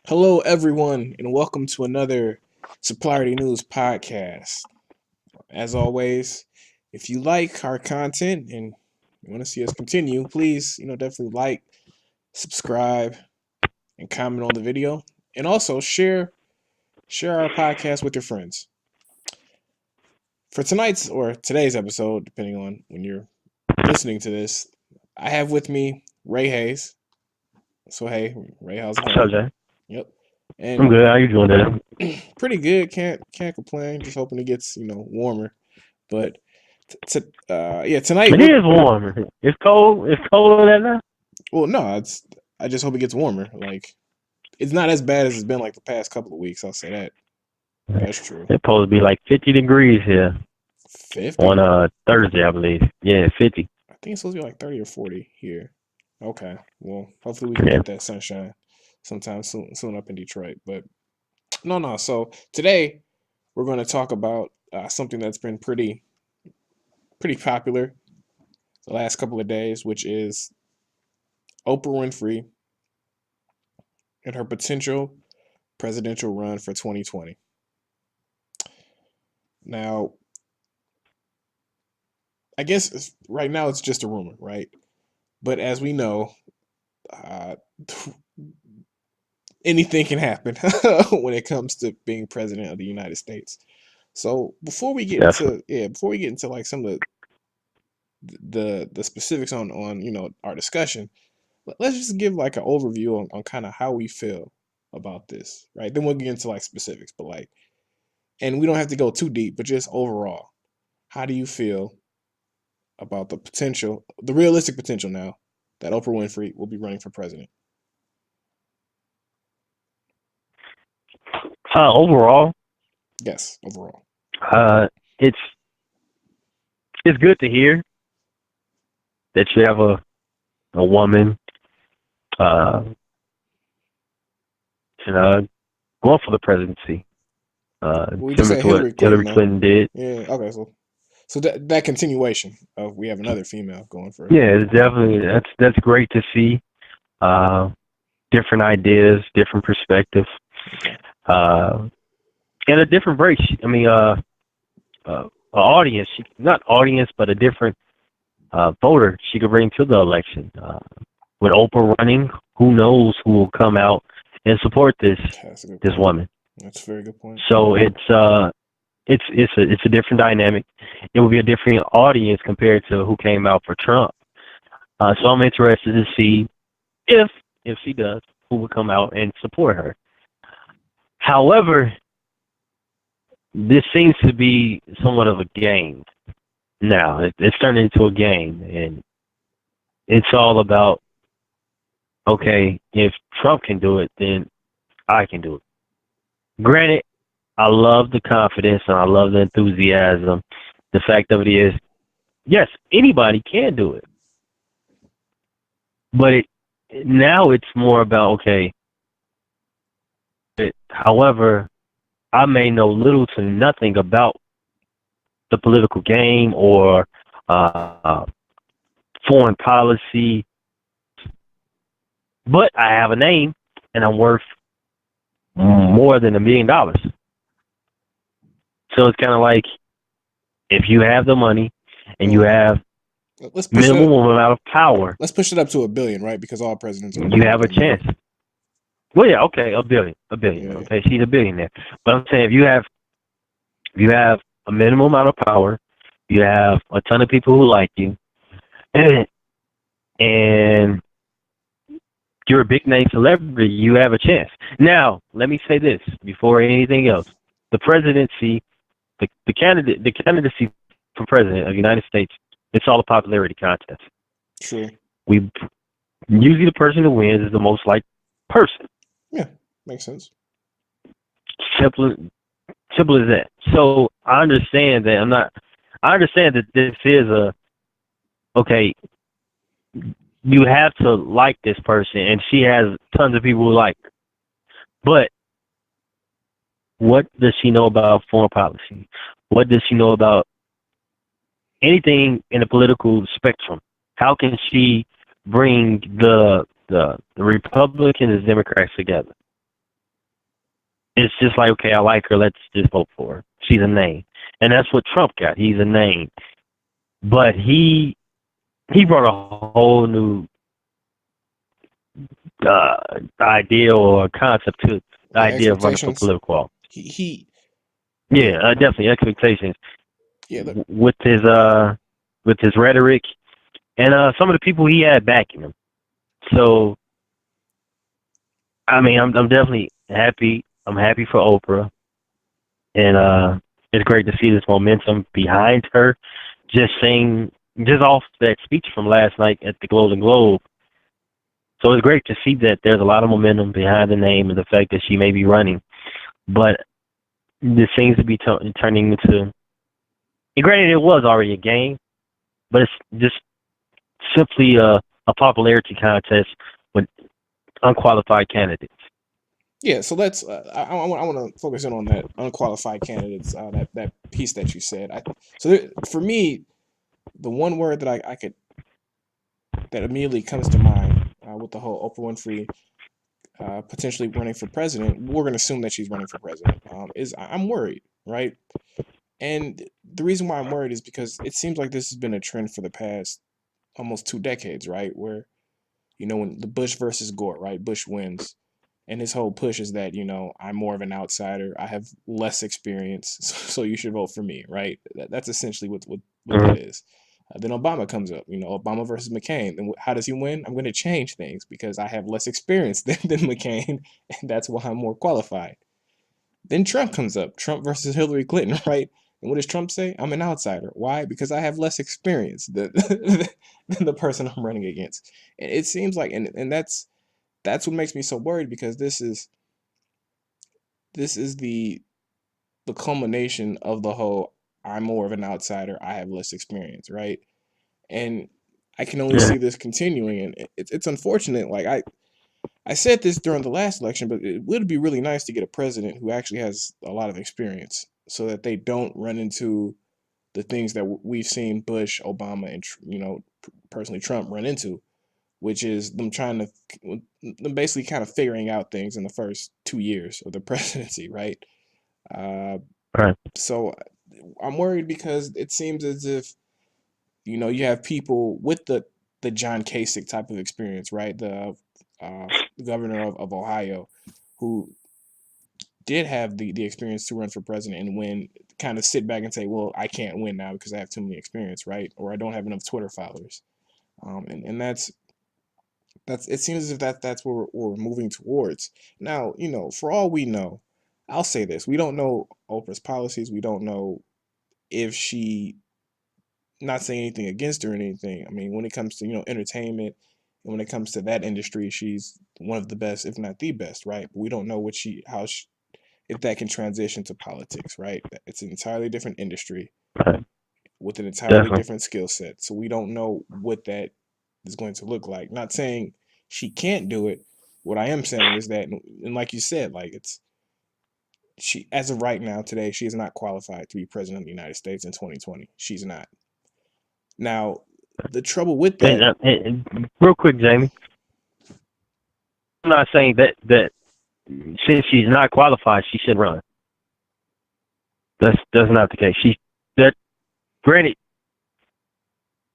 Hello, everyone, and welcome to another Supplier News podcast. As always, if you like our content and you want to see us continue, please, definitely like, subscribe, and comment on the video, and also share our podcast with your friends. For tonight's or today's episode, depending on when you're listening to this, I have with me Ray Hayes. So hey, Ray, how's it What's up, going? Jay? Yep, I'm and good. How you doing today? pretty good. Can't complain. Just hoping it gets warmer. But yeah, tonight It we're is warm. It's cold. It's colder than that. well, no, it's I just hope it gets warmer. Like it's not as bad as it's been like the past couple of weeks. I'll say that. That's true. It's supposed to be like 50 degrees here 50? on Thursday, I believe. Yeah, 50. I think it's supposed to be like 30 or 40 here. Okay. Well, hopefully we can Yeah. get that sunshine sometime soon up in Detroit. But no. So today we're going to talk about something that's been pretty popular the last couple of days, which is Oprah Winfrey and her potential presidential run for 2020. Now, I guess right now it's just a rumor, right? But as we know, uh, anything can happen when it comes to being president of the United States. So Definitely. before we get into like some of the specifics on our discussion, let's just give like an overview on kind of how we feel about this, right? Then we'll get into like specifics, but like, and we don't have to go too deep, but just overall, how do you feel about the realistic potential now that Oprah Winfrey will be running for president? Overall, Yes, overall. uh, it's it's good to hear that you have a woman, uh, you know, going for the presidency, We just similar said to what Hillary Clinton, Hillary though. Clinton did. Yeah. Okay. So that continuation of we have another female going for. Yeah, it's definitely that's great to see. Uh, Different ideas, different perspectives. Okay. Uh, and a different break. I mean, a audience, not audience, but a different voter she could bring to the election. With Oprah running, who knows who will come out and support That's a good this point. woman. That's a very good point. So it's a different dynamic. It will be a different audience compared to who came out for Trump. So I'm interested to see if if she does, who will come out and support her. However, this seems to be somewhat of a game now. It's turned into a game, and it's all about, okay, if Trump can do it, then I can do it. Granted, I love the confidence and I love the enthusiasm. The fact of it is, yes, anybody can do it, but now it's more about, okay. However, I may know little to nothing about the political game or uh, foreign policy, but I have a name and I'm worth more than $1 million. So it's kind of like, if you have the money and you Well, have let's push it minimum up. amount of power, Let's push it up to a billion, right? Because all presidents are you worth more have a than money. chance. Well, yeah, okay, a billion. Yeah. Okay, she's a billionaire. But I'm saying, if you have a minimum amount of power, you have a ton of people who like you, and you're a big name celebrity, you have a chance. Now, let me say this before anything else: the presidency, the candidacy for president of the United States, it's all a popularity contest. True. We usually, the person who wins is the most liked person. Yeah. Makes sense. Simple, simple as that. So I understand that I'm not. I understand that this is a okay. You have to like this person, and she has tons of people who like her. But what does she know about foreign policy? What does she know about anything in the political spectrum? How can she bring the Republicans and Democrats together? it's just like, okay, I like her, let's just vote for her. She's a name. And that's what Trump got. He's a name. But he brought a whole new uh, idea or concept to the Like idea of running for expectations. political office. He yeah, Yeah, definitely expectations yeah. Look, with his rhetoric and some of the people he had backing him. So I mean, I'm definitely happy. I'm happy for Oprah, and it's great to see this momentum behind her. Just saying, just off that speech from last night at the Golden Globe. So it's great to see that there's a lot of momentum behind the name and the fact that she may be running. But this seems to be turning into. And granted, it was already a game, but it's just simply a popularity contest with unqualified candidates. yeah. So let's. I want to focus in on that unqualified candidates. That piece that you said. For me, the one word that I could that immediately comes to mind with the whole Oprah Winfrey potentially running for president. We're going to assume that she's running for president. Is I'm worried, right? And the reason why I'm worried is because it seems like this has been a trend for the past almost 2 decades, right? Where when the Bush versus Gore, right? Bush wins. And his whole push is that, I'm more of an outsider. I have less experience, so you should vote for me, right? That's essentially what that Mm-hmm. is. Then Obama comes up, Obama versus McCain. Then how does he win? I'm going to change things because I have less experience than McCain, and that's why I'm more qualified. Then Trump comes up, Trump versus Hillary Clinton, right? And what does Trump say? I'm an outsider. Why? Because I have less experience than the person I'm running against. And it seems like, and that's what makes me so worried because this is the culmination of the whole I'm more of an outsider, I have less experience, right? And I can only Yeah. see this continuing, and it's unfortunate. Like I said this during the last election, but it would be really nice to get a president who actually has a lot of experience, so that they don't run into the things that we've seen Bush, Obama, and personally Trump run into, which is them trying to them basically kind of figuring out things in the first 2 years of the presidency, right? Uh, Right. so I'm worried because it seems as if you have people with the John Kasich type of experience, right? Uh, governor of Ohio, who did have the experience to run for president and win, kind of sit back and say, well, I can't win now because I have too many experience, right? Or I don't have enough Twitter followers. And that's it seems as if that's what we're moving towards. Now, for all we know, I'll say this: we don't know Oprah's policies. We don't know if she, not saying anything against her or anything. I mean, when it comes to entertainment, and when it comes to that industry, she's one of the best, if not the best, right? But we don't know if that can transition to politics, right? It's an entirely different industry Right. with an entirely Definitely. different skill set. So we don't know what that is going to look like. Not saying she can't do it. What I am saying is that, and like you said, like she, as of right now, today, she is not qualified to be president of the United States in 2020. She's not. Now, the trouble with that, And real quick, Jaymie, I'm not saying that since she's not qualified, she should run. That's not the case. That granted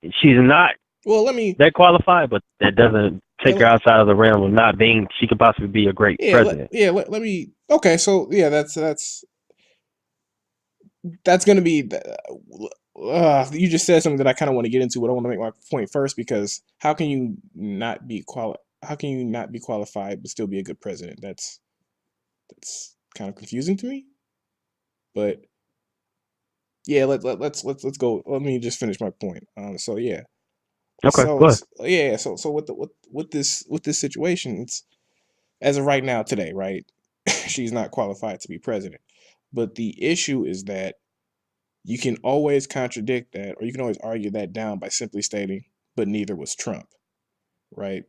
she's not well, let me, that qualified, but that doesn't yeah, take her outside of the realm of not being. She could possibly be a great president. let me. Okay, so yeah, that's going to be. You just said something that I kind of want to get into, but I want to make my point first because how can you not be How can you not be qualified but still be a good president? That's kind of confusing to me. But yeah, let's go. Let me just finish my point. So yeah, Okay, go ahead. so with this situation, it's as of right now today, right? She's not qualified to be president. But the issue is that you can always contradict that, or you can always argue that down by simply stating, but neither was Trump, right?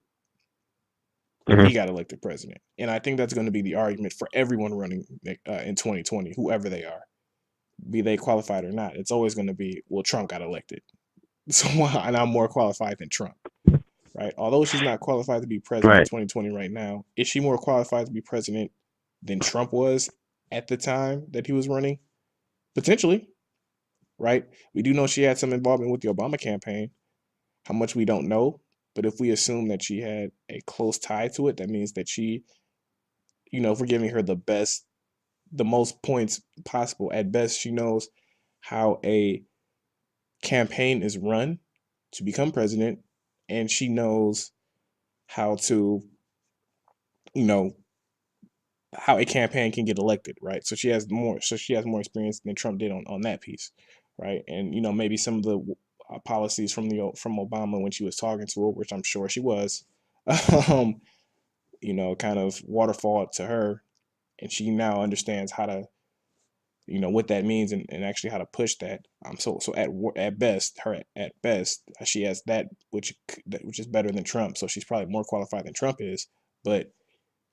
When Mm-hmm. he got elected president. And I think that's going to be the argument for everyone running in 2020, whoever they are, be they qualified or not. It's always going to be, well, Trump got elected. So, and I'm more qualified than Trump, right? Although she's not qualified to be president in Right. 2020 right now, is she more qualified to be president than Trump was at the time that he was running? Potentially, right? We do know she had some involvement with the Obama campaign. How much we don't know, but if we assume that she had a close tie to it, that means that she, if we're giving her the most points possible, at best, she knows how a campaign is run to become president, and she knows how to, you know, how a campaign can get elected, right? So she has more experience than Trump did on that piece, right? And maybe some of the policies from Obama when she was talking to her, which I'm sure she was, um, kind of waterfall to her, and she now understands how to, what that means, and actually how to push that. So at best, at best, she has that which is better than Trump. So she's probably more qualified than Trump is, but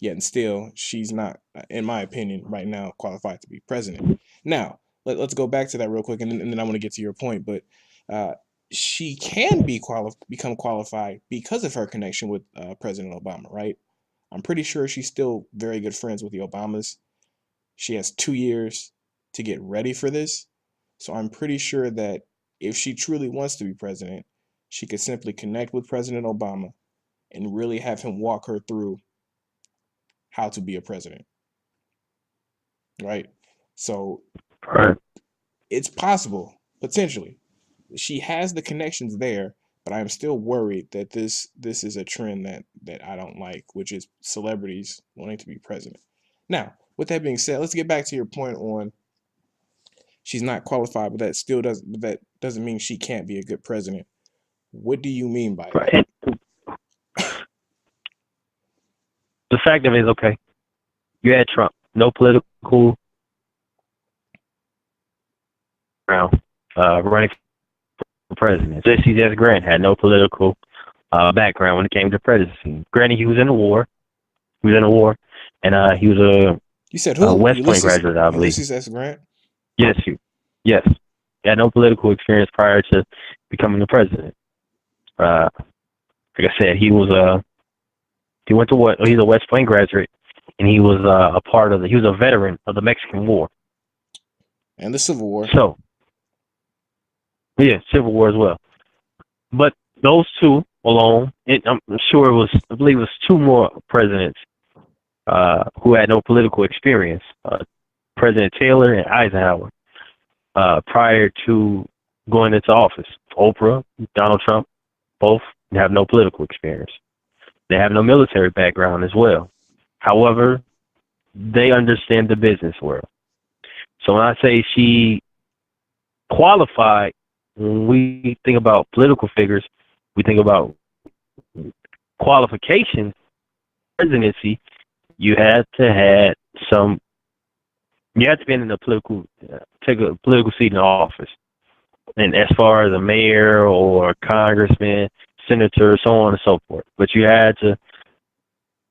yet and still, she's not, in my opinion, right now qualified to be president. Now, let's go back to that real quick, and then I want to get to your point. But uh, she can become qualified because of her connection with President Obama, right? I'm pretty sure she's still very good friends with the Obamas. She has 2 years to get ready for this. So I'm pretty sure that if she truly wants to be president, she could simply connect with President Obama and really have him walk her through how to be a president, right? So Right. it's possible, potentially. She has the connections there, but I'm still worried that this is a trend that I don't like, which is celebrities wanting to be president. Now, with that being said, let's get back to your point on she's not qualified, but that doesn't mean she can't be a good president. What do you mean by that? Right. And the fact of it is, okay, you had Trump, no political ground, running for president. Jesse Grant had no political background when it came to presidency. Granted, he was in the war. He was in the war, and he was You said a who? West Point graduate, I believe. Ulysses S. Grant? Yes, yes. He had no political experience prior to becoming the president. Like I said, he went to what? He's a West Point graduate, and he was he was a veteran of the Mexican War and the Civil War. So, yeah, Civil War as well. But those two alone, I'm sure I believe it was two more presidents who had no political experience, President Taylor and Eisenhower, prior to going into office. Oprah, Donald Trump, both have no political experience. They have no military background as well. However, they understand the business world. So when I say she qualified, when we think about political figures, we think about qualifications. Presidency, you have to be in a take a political seat in office. And as far as a mayor or congressman, senator, so on and so forth. But you had to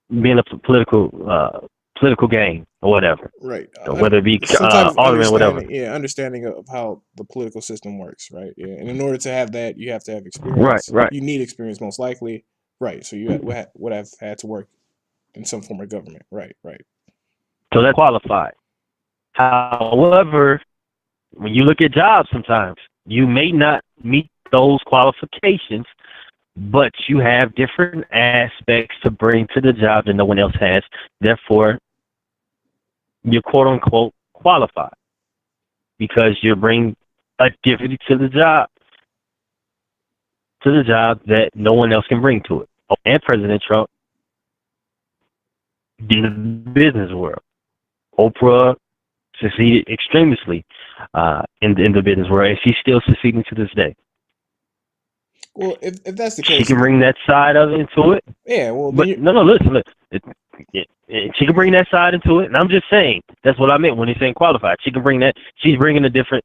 be in a political game or whatever. Right. Whether it be Some type of alderman, whatever. Understanding of how the political system works, right? Yeah. And in order to have that, you have to have Right, experience. right. You need experience most likely. Right. So you would have had to work in some form of government. Right, right. So that's qualified. However, when you look at jobs sometimes, you may not meet those qualifications, but you have different aspects to bring to the job that no one else has. Therefore, you're quote unquote qualified because you bring a activity to the job that no one else can bring to it. And President Trump in the business world. Oprah succeeded extremely in the business world, and she's still succeeding to this day. Well, if that's the case, she can bring that side of it into it. Yeah, well, but listen. She can bring that side into it, and I'm just saying that's what I meant when he's saying qualified. She can bring that. She's bringing a different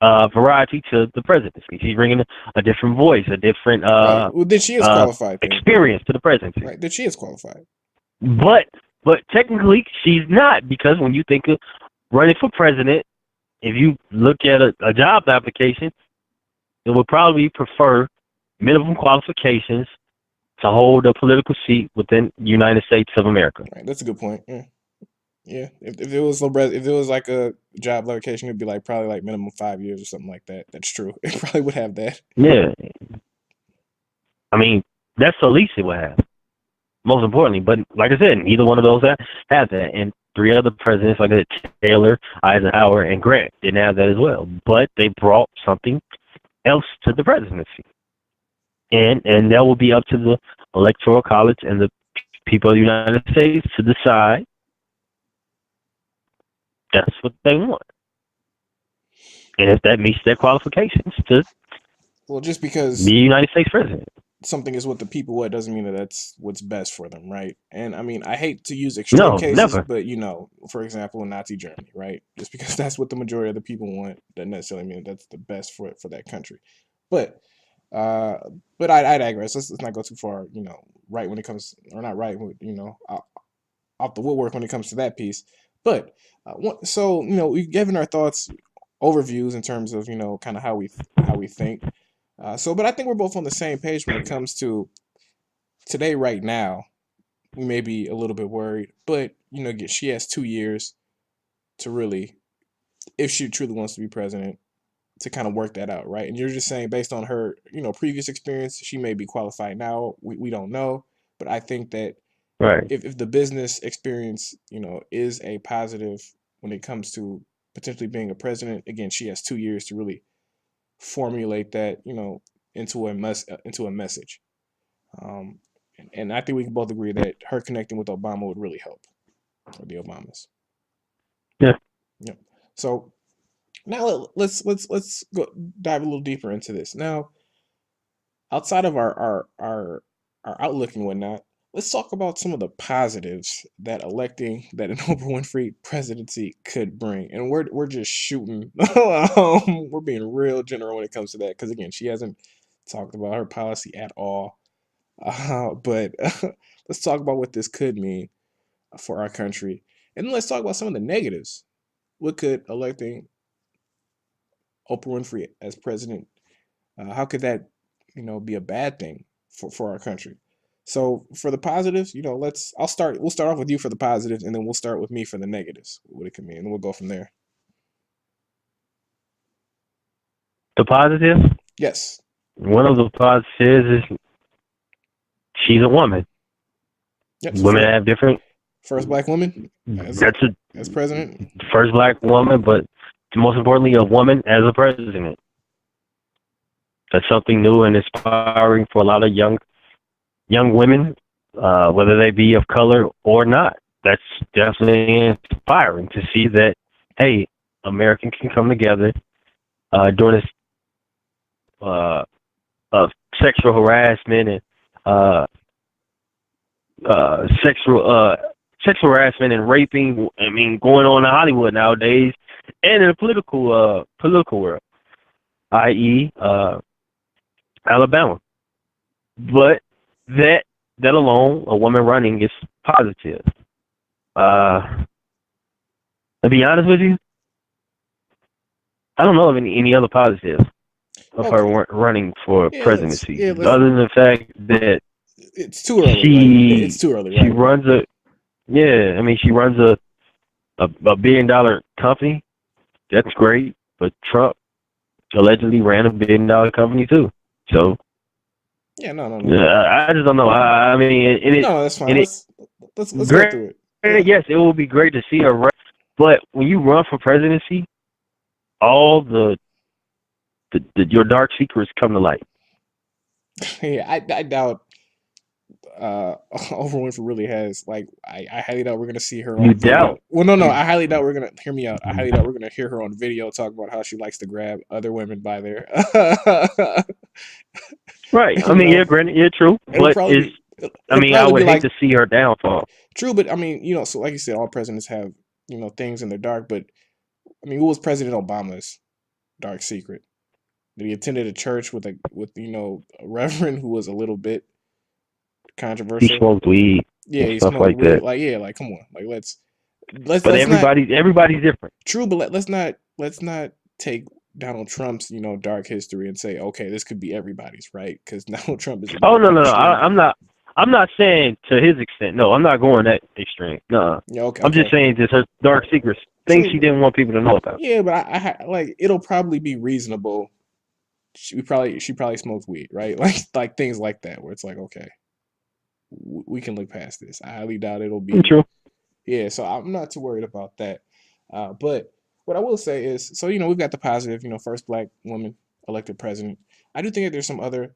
variety to the presidency. She's bringing a different voice, a different right. Well, then she is qualified. Experience to the presidency. Right, then she is qualified. But technically, she's not, because when you think of running for president, if you look at a job application, it would probably prefer minimum qualifications to hold a political seat within the United States of America. Right, that's a good point. Yeah. Yeah, if it was if it was like a job location, it'd be like probably like minimum 5 years or something like that. That's true. It probably would have that. Yeah, I mean that's the least it would have. Most importantly, but like I said, neither one of those have that, and three other presidents, like I said, Taylor, Eisenhower, and Grant, didn't have that as well. But they brought something else to the presidency, and that will be up to the electoral college and the people of the United States to decide that's what they want, and if that meets their qualifications to Well, just be because a United States president. something is what the people want doesn't mean that that's what's best for them, right? And I mean, I hate to use extreme No, cases, never. but for example, in Nazi Germany, right? Just because that's what the majority of the people want doesn't necessarily mean that's the best for that country. But uh, but I digress. Let's not go too far, right when it comes, or not right, off the woodwork when it comes to that piece. But so we've given our thoughts, overviews in terms of kind of how we think. But I think we're both on the same page when it comes to today, right now. We may be a little bit worried, but she has 2 years to really, if she truly wants to be president, to kind of work that out, right? And you're just saying based on her, previous experience, she may be qualified now. We don't know, but I think that Right. if the business experience, is a positive when it comes to potentially being a president, again, she has 2 years to really formulate that, into a message. Um, and I think we can both agree that her connecting with Obama would really help, or the Obamas. Yeah. Yep. So now let's go dive a little deeper into this. Now, outside of our outlook and whatnot, let's talk about some of the positives that electing that an Oprah Winfrey presidency could bring. And we're just shooting. We're being real general when it comes to that because again, she hasn't talked about her policy at all. But let's talk about what this could mean for our country, and then let's talk about some of the negatives. What could electing Oprah Winfrey as president, how could that, be a bad thing for our country? So for the positives, we'll start off with you for the positives, and then we'll start with me for the negatives, what it could mean, and then we'll go from there. The positive, Yes. one of the positives is she's a woman. Yep. So Women have different. first black woman That's a as president. first black woman, but most importantly, a woman as a president. That's something new and inspiring for a lot of young women, whether they be of color or not. That's definitely inspiring to see that, hey, American can come together during this of sexual harassment and uh, sexual harassment and raping. I mean, going on in Hollywood nowadays, and in the political world, i.e., Alabama. But that alone, a woman running, is positive. To be honest with you, I don't know of any other positives of her Okay. running for Yeah. presidency, Let's. other than the fact that It's too early. It's she too early, she right? runs a yeah. I mean, she runs a $1 billion company. That's great, but Trump allegedly ran a $1 billion company too. So Yeah. No. No. No. I just don't know. I mean, No. That's fine. and it Let's go granted, through it. Yeah. yes, it will be great to see her run, but when you run for presidency, all your dark secrets come to light. Yeah. I doubt Oprah Winfrey really has, like, I highly doubt we're gonna see her You on video. doubt. Well, no, You I highly doubt we're gonna hear me out. I highly doubt we're gonna hear her on video talk about how she likes to grab other women by their right. I you mean, know yeah, granted, yeah, true. it'll But probably be I it'll mean, I probably would be hate like to see her downfall. true, but I mean, so like you said, all presidents have, things in their dark, but I mean, what was President Obama's dark secret? That he attended a church with a reverend who was a little bit He controversial. smoked weed Yeah, and he stuff smoked like weed. that. Like, yeah, like, come on, like, let's But let's not. everybody's different. True, but let's not take Donald Trump's dark history and say, okay, this could be everybody's, right? Because Donald Trump is a Oh little no, no, no. extreme. I'm not. I'm not saying to his extent. No, I'm not going that extreme. No, Yeah, okay, I'm just okay. saying just her dark secrets, things she True. didn't want people to know about. Yeah, but like it'll probably be reasonable. She probably smoked weed, right? Like things like that, where it's like, okay, we can look past this. I highly doubt it'll be. True. Yeah, so I'm not too worried about that. But what I will say is, so we've got the positive, first black woman elected president. I do think that there's some other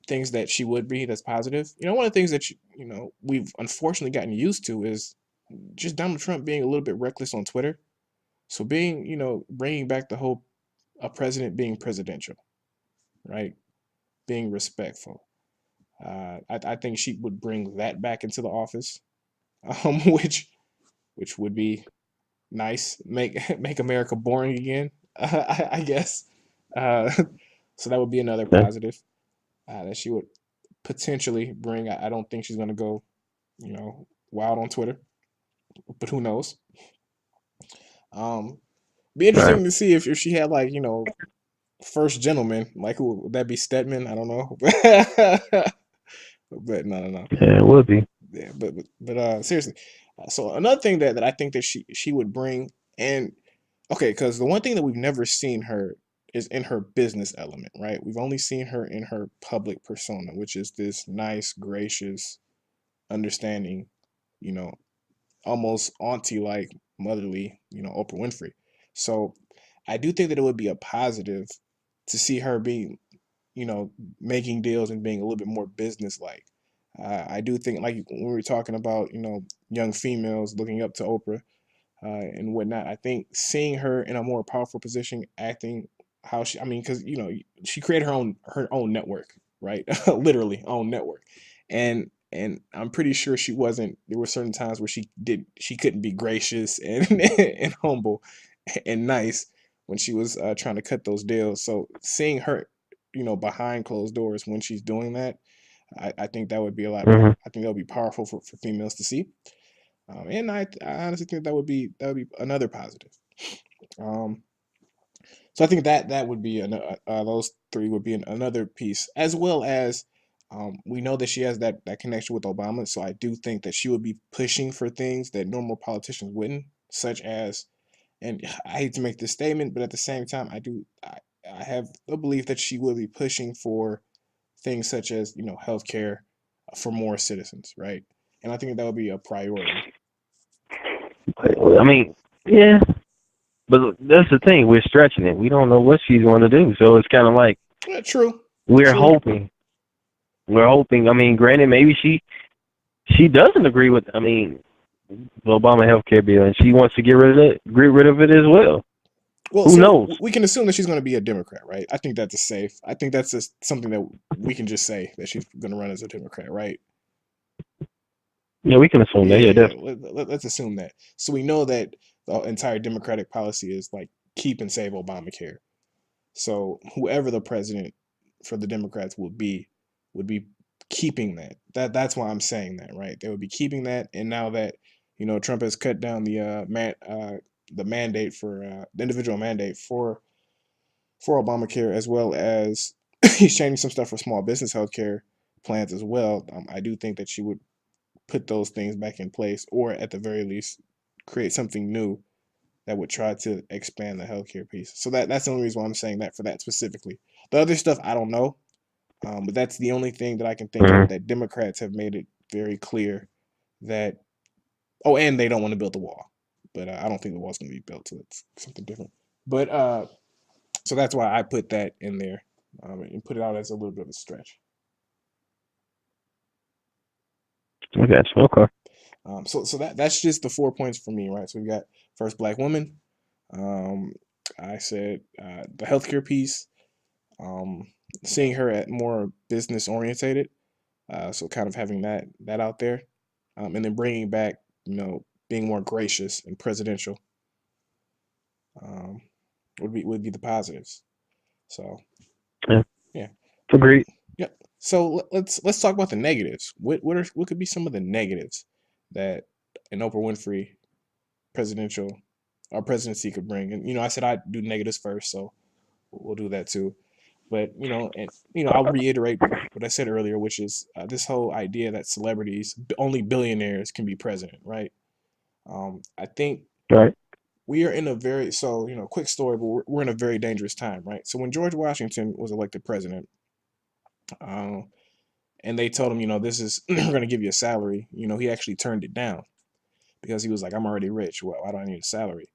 things that she would be that's positive. One of the things that we've unfortunately gotten used to is just Donald Trump being a little bit reckless on Twitter. So being, bringing back the whole a president being presidential, right? Being respectful. I think she would bring that back into the office, which would be nice. Make America boring again, I guess. Uh, so that would be another Yeah. positive that she would potentially bring. I don't think she's going to go, wild on Twitter, but who knows? Um, be Right. interesting to see if she had like first gentleman, like who would that be? Stedman? I don't know, but no. Yeah, it would be. Yeah, but seriously. So another thing that I think that she would bring, and okay, because the one thing that we've never seen her is in her business element, right? We've only seen her in her public persona, which is this nice, gracious, understanding, you know, almost auntie like, motherly, Oprah Winfrey. So I do think that it would be a positive to see her being, making deals and being a little bit more business like. I do think, like when we were talking about, young females looking up to Oprah, and whatnot. I think seeing her in a more powerful position, acting how she, I mean, because she created her own network, right? Literally own network, and I'm pretty sure she wasn't. There were certain times where she couldn't be gracious and and humble and nice when she was trying to cut those deals. So seeing her, behind closed doors when she's doing that, I think that would be a lot. Hmm. I think that would be powerful for females to see. And I honestly think that would be another positive. Um, so I think that would be those three would be another piece, as well as we know that she has that connection with Obama. So I do think that she would be pushing for things that normal politicians wouldn't, such as, and I hate to make this statement, but at the same time, I have a belief that she will be pushing for things such as healthcare for more citizens, right? And I think that would be a priority. I mean, yeah, but that's the thing. We're stretching it. We don't know what she's going to do. So it's kind of like Yeah, true, we're true. hoping. We're hoping. I mean, granted, maybe she doesn't agree with. I mean, the Obama health care bill, and she wants to get rid of it as well. Well, Who so knows? we can assume that she's going to be a Democrat, right? I think that's a safe. I think that's just something that we can just say that she's going to run as a Democrat, right? Yeah, we can assume that. Yeah, Yeah, yeah. definitely. Let's assume that. So we know that the entire Democratic policy is like keep and save Obamacare. So whoever the president for the Democrats would be keeping that. That's why I'm saying that, right? They would be keeping that, and now that Trump has cut down the mandate for the individual mandate for Obamacare, as well as he's changing some stuff for small business healthcare plans as well. I do think that she would put those things back in place, or at the very least, create something new that would try to expand the healthcare piece. So that's the only reason why I'm saying that for that specifically. The other stuff I don't know, but that's the only thing that I can think of Mm-hmm. that Democrats have made it very clear that. Oh, and they don't want to build the wall, but I don't think the wall's going to be built. So it's something different. But so that's why I put that in there and put it out as a little bit of a stretch. Okay. Okay. So that's just the 4 points for me, right? So we got first black woman. Um, I said the healthcare piece, um, seeing her at more business orientated, so kind of having that out there, and then bringing back, being more gracious and presidential, um, would be the positives. So Yeah. yeah, Agreed. yep. So let's talk about the negatives. What could be some of the negatives that an Oprah Winfrey presidential or presidency could bring? And I said I'd do negatives first, so we'll do that too. But I'll reiterate what I said earlier, which is this whole idea that celebrities, only billionaires, can be president, right? I think Right. we are in a very quick story, but we're in a very dangerous time, right? So when George Washington was elected president, uh, and they told him, this is we're going to give you a salary, he actually turned it down because he was like, I'm already rich. Well, why do I need a salary?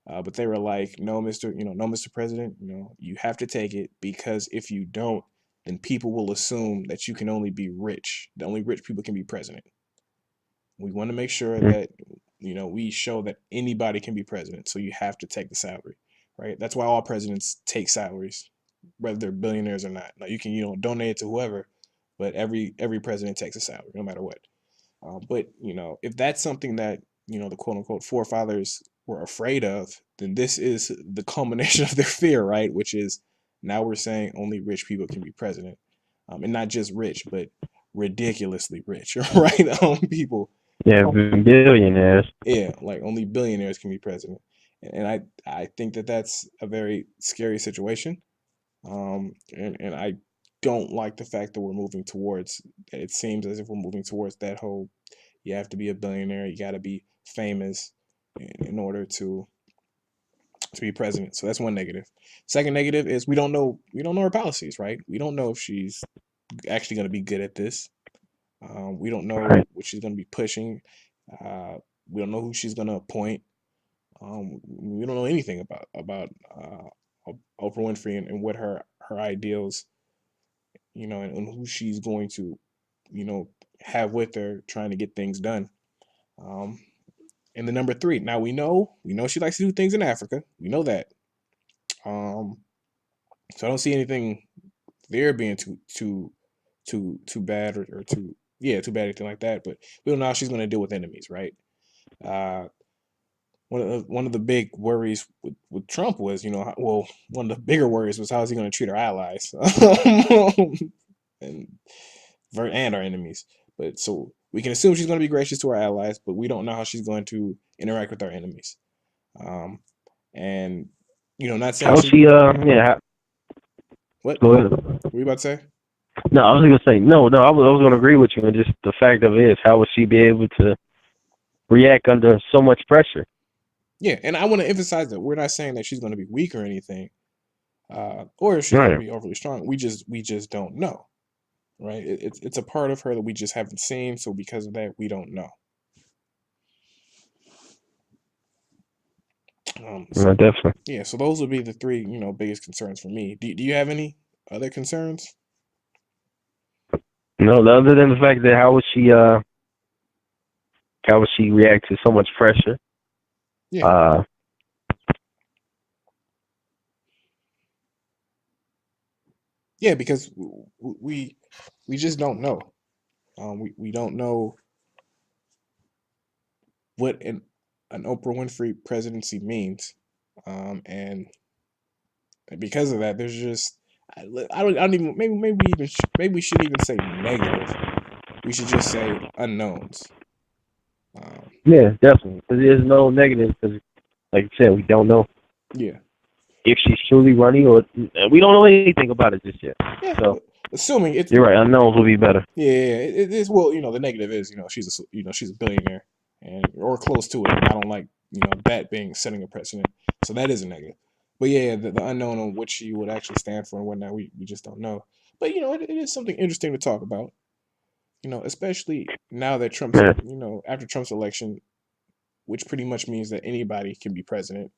But they were like, no, no, Mr. President, you have to take it because if you don't, then people will assume that you can only be rich. The only rich people can be president. We want to make sure that we show that anybody can be president. So you have to take the salary, right? That's why all presidents take salaries, whether they're billionaires or not. Now you can donate it to whoever, but every president takes a salary no matter what. But if that's something that the quote unquote forefathers were afraid of, then this is the culmination of their fear, right? Which is now we're saying only rich people can be president, and not just rich, but ridiculously rich, right? People. Yeah, billionaires. Yeah, like only billionaires can be president, and I think that that's a very scary situation, and I don't like the fact that we're moving towards. It seems as if we're moving towards that whole. You have to be a billionaire. You got to be famous in order to be president. So that's one negative. Second negative is we don't know her policies, right? We don't know if she's actually going to be good at this. We don't know what she's going to be pushing. We don't know who she's going to appoint. We don't know anything about Oprah Winfrey and what her ideals, and who she's going to, have with her trying to get things done. And the number three. Now we know she likes to do things in Africa. We know that. So I don't see anything there being too bad or too bad, anything like that. But we don't know how she's going to deal with enemies, right? One of the big worries with Trump was, one of the bigger worries was how is he going to treat our allies and our enemies. But so we can assume she's going to be gracious to our allies, but we don't know how she's going to interact with our enemies. And not saying what? Go ahead. What were you about to say? No, I was going to say no. I was going to agree with you, and just the fact of it is, how would she be able to react under so much pressure? Yeah, and I want to emphasize that we're not saying that she's going to be weak or anything, or if she's going to be overly strong. We just don't know, right? It's a part of her that we just haven't seen, so because of that, we don't know. Definitely. Yeah, so those would be the three, biggest concerns for me. Do you have any other concerns? No, other than the fact that how would she react to so much pressure? Yeah. Yeah, because we just don't know. We don't know what an Oprah Winfrey presidency means, and because of that, there's just I don't even maybe we shouldn't even say negative. We should just say unknowns. Yeah, definitely. Because there's no negative. Because, like you said, we don't know. Yeah. If she's truly running, or we don't know anything about it just yet. Yeah. So assuming it's, you're right, unknowns will be better. Yeah, it is. Well, the negative is, she's a billionaire or close to it. And I don't like that being setting a precedent. So that is a negative. But yeah, the unknown on what she would actually stand for and whatnot, we just don't know. But it is something interesting to talk about. Especially now that Trump's after Trump's election, which pretty much means that anybody can be president.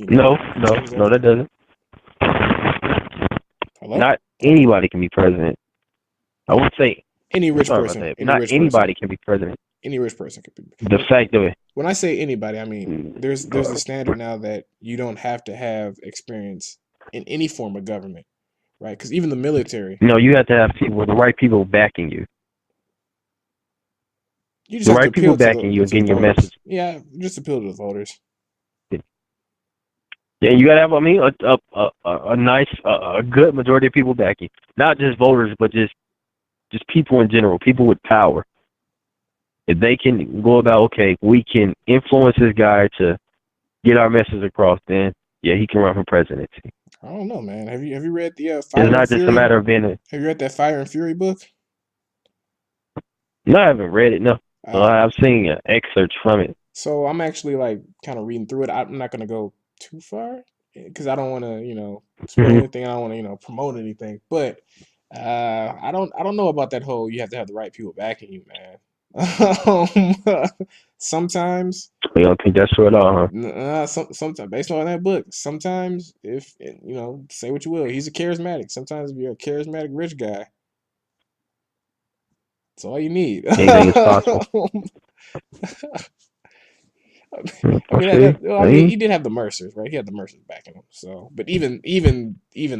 No, that doesn't. Hello? Not anybody can be president. I would say any rich person. Not anybody can be president. Any rich person can be. The fact of it. When I say anybody, I mean there's a standard now that you don't have to have experience in any form of government, right? Because even the military. No, you have to have the right people backing you. You just have right people backing you and getting your message. Yeah, just appeal to the voters. Yeah, you gotta have. I mean, a nice, a good majority of people backing, not just voters, but just people in general, people with power. If they can go about, okay, we can influence this guy to get our message across, then yeah, he can run for presidency. I don't know, man. Have you read the It's Fire and not just a Fury? matter of being a. Have you read that Fire and Fury book? No, I haven't read it. No, well, Uh, I've seen excerpts from it. so I'm actually like kind of reading through it. I'm not gonna go too far because I don't want to, spoil Hmm. anything. I don't want to, promote anything. But I don't know about that whole you have to have the right people backing you, man. Sometimes, You don't think that's true at all, huh? sometimes based on that book, sometimes if say what you will, he's a charismatic. Sometimes if you're a charismatic rich guy, that's all you need. Anything is possible. I mean I well, I mean see. he did have the Mercers, right? He had the Mercers backing him. So, but even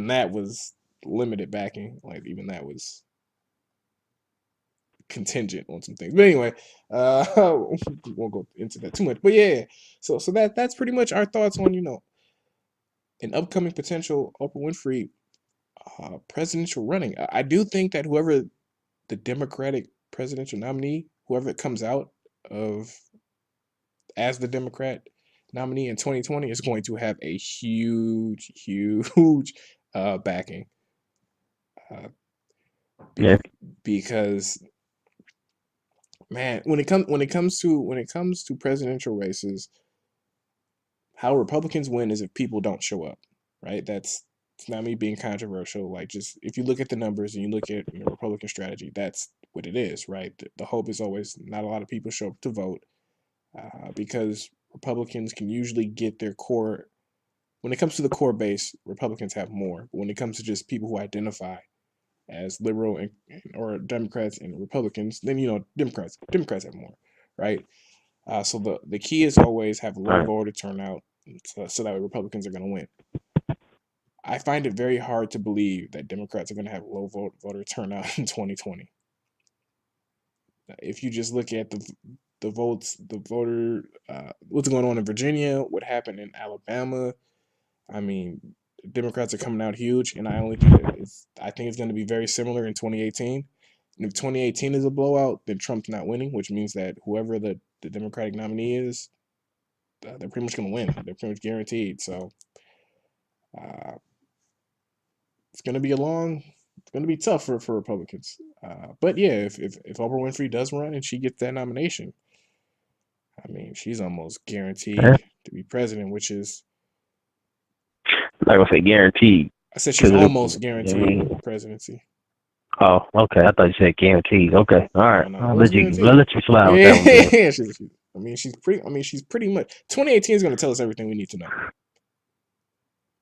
that was limited backing. Like even that was contingent on some things. But anyway, we won't go into that too much. But yeah, so that's pretty much our thoughts on an upcoming potential Oprah Winfrey presidential running. I do think that whoever the Democratic presidential nominee, whoever it comes out of as the Democrat nominee in 2020 is going to have a huge backing uh, Yeah. because man, when it comes to presidential races, how Republicans win is if people don't show up, right? That's it's not me being controversial. Like just if you look at the numbers and you look at Republican strategy, that's what it is, right? The hope is always not a lot of people show up to vote because Republicans can usually get their core. When it comes to the core base, Republicans have more. But when it comes to just people who identify as liberal or Democrats and Republicans, then Democrats have more, right? So the key is always have All low right. voter turnout, so that way Republicans are going to win. I find it very hard to believe that Democrats are going to have low voter turnout in 2020. If you just look at the votes, the voter, what's going on in Virginia, what happened in Alabama, I mean, Democrats are coming out huge, and I think it's going to be very similar in 2018. And if 2018 is a blowout, then Trump's not winning, which means that whoever the Democratic nominee is, they're pretty much going to win. They're pretty much guaranteed. So uh, it's going to be it's going to be tough for Republicans. But yeah, if Oprah Winfrey does run and she gets that nomination, I mean, she's almost Yeah. guaranteed to be president, which is I'm not gonna say guaranteed I said she's because almost I guaranteed mean, presidency. oh, okay. I thought you said guaranteed. Okay, all right. No, I'll what's let you. guaranteed? I'll let you slide with that one, then. Yeah, she's pretty much 2018 is going to tell us everything we need to know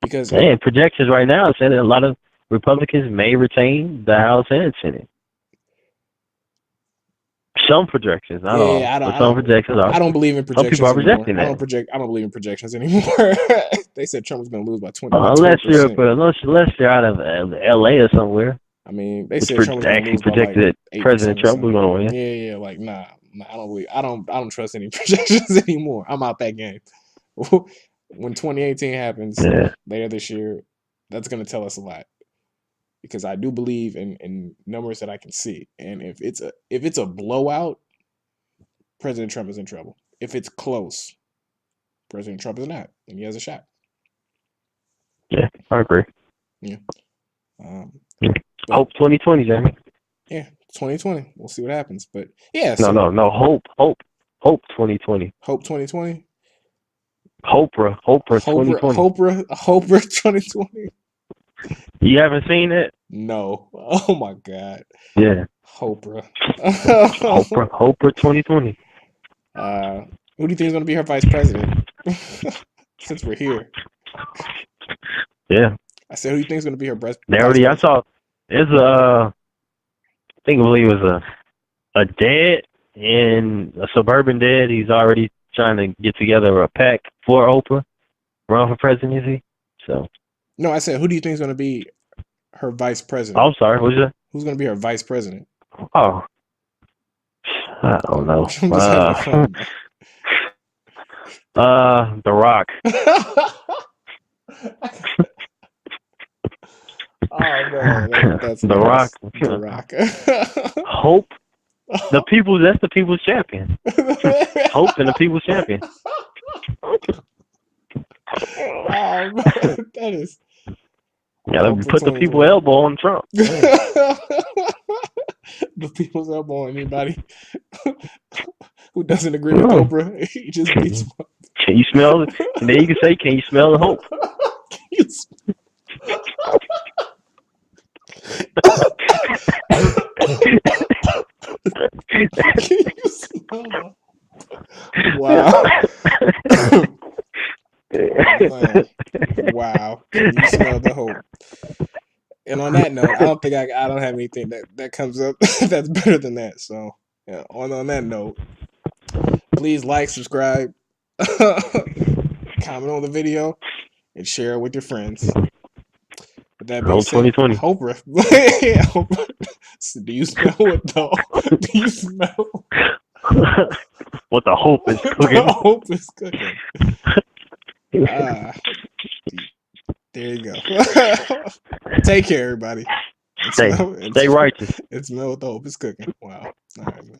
because And projections right now say that a lot of Republicans may retain the House and Senate. Some projections, not all, yeah, but some projections are. I don't believe in Some people projections are anymore. projecting that. I don't believe in projections anymore. They said Trump was going to lose by 20%. Unless you're out of L.A. or somewhere, I mean, they which said Trump was going to actually lose by like projected that 8% President or Trump was something. going to win. Yeah, like nah, I don't trust any projections anymore. I'm out that game. When 2018 happens Yeah, later this year, that's going to tell us a lot because I do believe in numbers that I can see. And if it's a blowout, President Trump is in trouble. If it's close, President Trump is not, and he has a shot. yeah, I agree. Yeah. Um, Yeah. but Hope 2020, Jaymie. yeah, 2020. We'll see what happens. But yeah, No, so no, no. Hope 2020. hope 2020. Hopra 2020. Hopra 2020. You haven't seen it? No. Oh my God. Yeah. Hopra. Hopra 2020. Who do you think is going to be her vice president? Since we're here, Yeah. I said, who do you think is going to be her They vice already. I president? saw. It's I believe it was a dad and a suburban dad. He's already trying to get together a pack for Oprah, run for presidency. So. No, I said, who do you think is going to be her vice Oh, president? I'm sorry. What's that? Who's going to be her vice president? Oh, I don't know. I'm just having fun. The Rock. Oh man, that's The Rock. The Rock. Hope. That's the people's champion. Hope and the people's champion. Oh man, Yeah, let me put the platoons, people man. elbow on Trump. The people's elbow on anybody who doesn't agree with Mm. Oprah. He just beats them up. Can you smell it? And then you can say, can you smell the hope? Can you smell? Wow. Man. Wow. Can you smell the hope? And on that note, I don't think I don't have anything that comes up that's better than that. So yeah, on that note, please like, subscribe, comment on the video, and share it with your friends. With that being Hope said, 2020. Oprah, do you smell what though? Do you smell What the hope is what cooking? the hope is cooking? Ah, there you go. Take care, everybody. Stay righteous. And smell what the hope is cooking. Wow. All right, man.